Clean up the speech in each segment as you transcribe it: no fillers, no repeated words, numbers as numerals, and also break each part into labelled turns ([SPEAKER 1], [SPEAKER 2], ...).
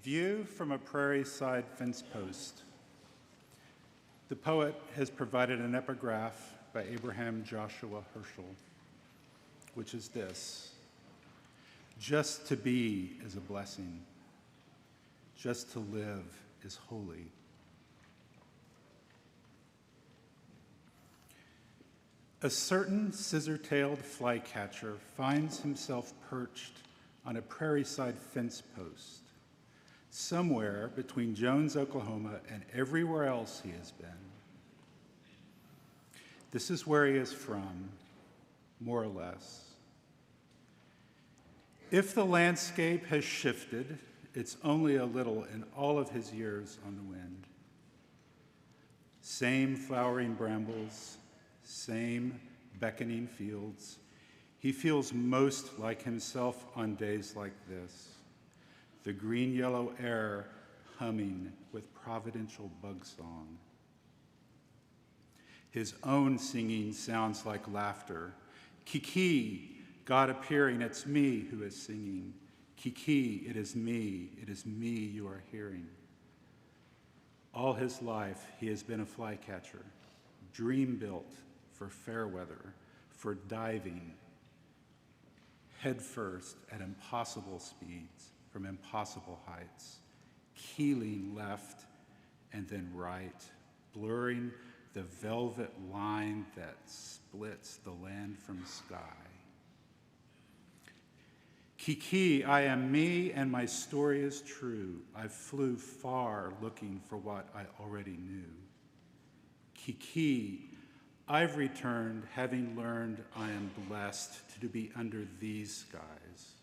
[SPEAKER 1] View from a Prairie-Side Fencepost. The poet has provided an epigraph by Abraham Joshua Herschel, which is this: just to be is a blessing. Just to live is holy. A certain scissor-tailed flycatcher finds himself perched on a Prairie-Side fence post, somewhere between Jones, Oklahoma, and everywhere else he has been. This is where he is from, more or less. If the landscape has shifted, it's only a little in all of his years on the wind. Same flowering brambles, same beckoning fields. He feels most like himself on days like this. The green-yellow air humming with providential bug song. His own singing sounds like laughter. Kiki, God appearing, it's me who is singing. Kiki, it is me you are hearing. All his life, he has been a flycatcher, dream-built for fair weather, for diving, headfirst at impossible speeds, from impossible heights, keeling left and then right, blurring the velvet line that splits the land from sky. Kiki, I am me and my story is true. I flew far looking for what I already knew. Kiki, I've returned having learned I am blessed to be under these skies,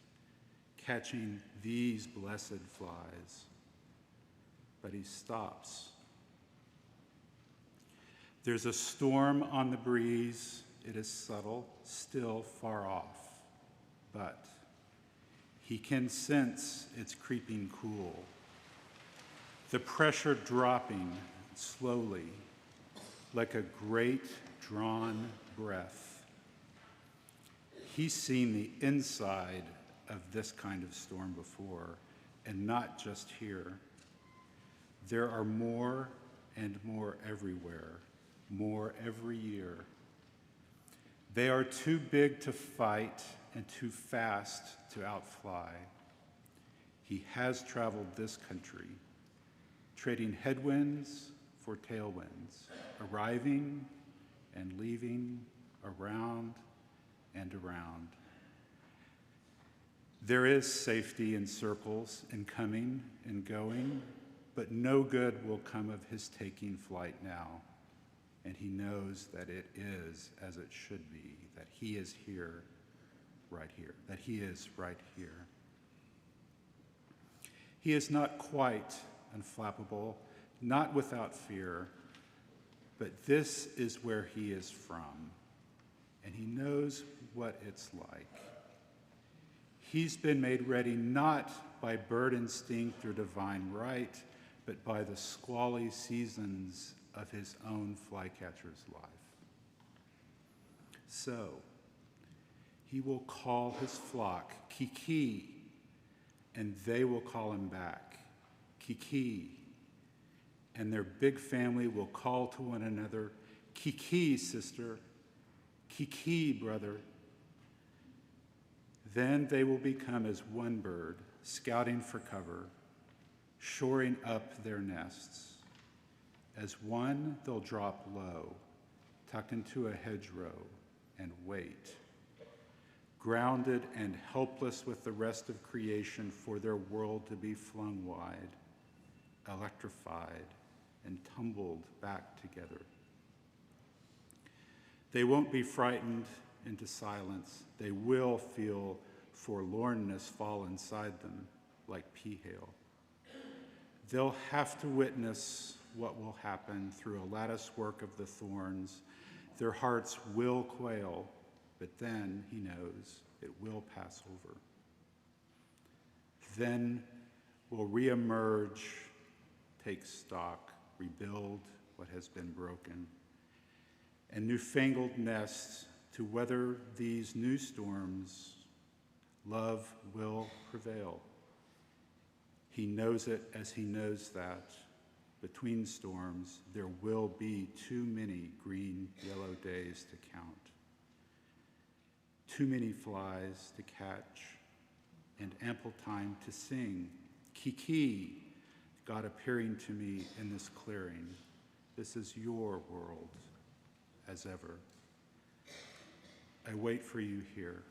[SPEAKER 1] catching these blessed flies. But he stops. There's a storm on the breeze. It is subtle, still far off, but he can sense its creeping cool, the pressure dropping slowly, like a great drawn breath. He's seen the inside of this kind of storm before, and not just here. There are more and more everywhere, more every year. They are too big to fight and too fast to outfly. He has traveled this country, trading headwinds for tailwinds, arriving and leaving, around and around. There is safety in circles, in coming and going, but no good will come of his taking flight now. And he knows that it is as it should be, that he is here, right here, that he is right here. He is not quite unflappable, not without fear, but this is where he is from, and he knows what it's like. He's been made ready not by bird instinct or divine right, but by the squally seasons of his own flycatcher's life. So, he will call his flock, Kiki, and they will call him back, Kiki, and their big family will call to one another, Kiki, sister, Kiki, brother. Then they will become as one bird, scouting for cover, shoring up their nests. As one, they'll drop low, tucked into a hedgerow, and wait, grounded and helpless with the rest of creation for their world to be flung wide, electrified, and tumbled back together. They won't be frightened into silence. They will feel forlornness fall inside them like pea hail. They'll have to witness what will happen through a lattice work of the thorns. Their hearts will quail, but then, he knows, it will pass over. Then we'll reemerge, take stock, rebuild what has been broken, and newfangled nests to weather these new storms. Love will prevail. He knows it as he knows that between storms there will be too many green, yellow days to count, too many flies to catch, and ample time to sing, Kiki, God appearing to me in this clearing. This is your world, as ever. I wait for you here.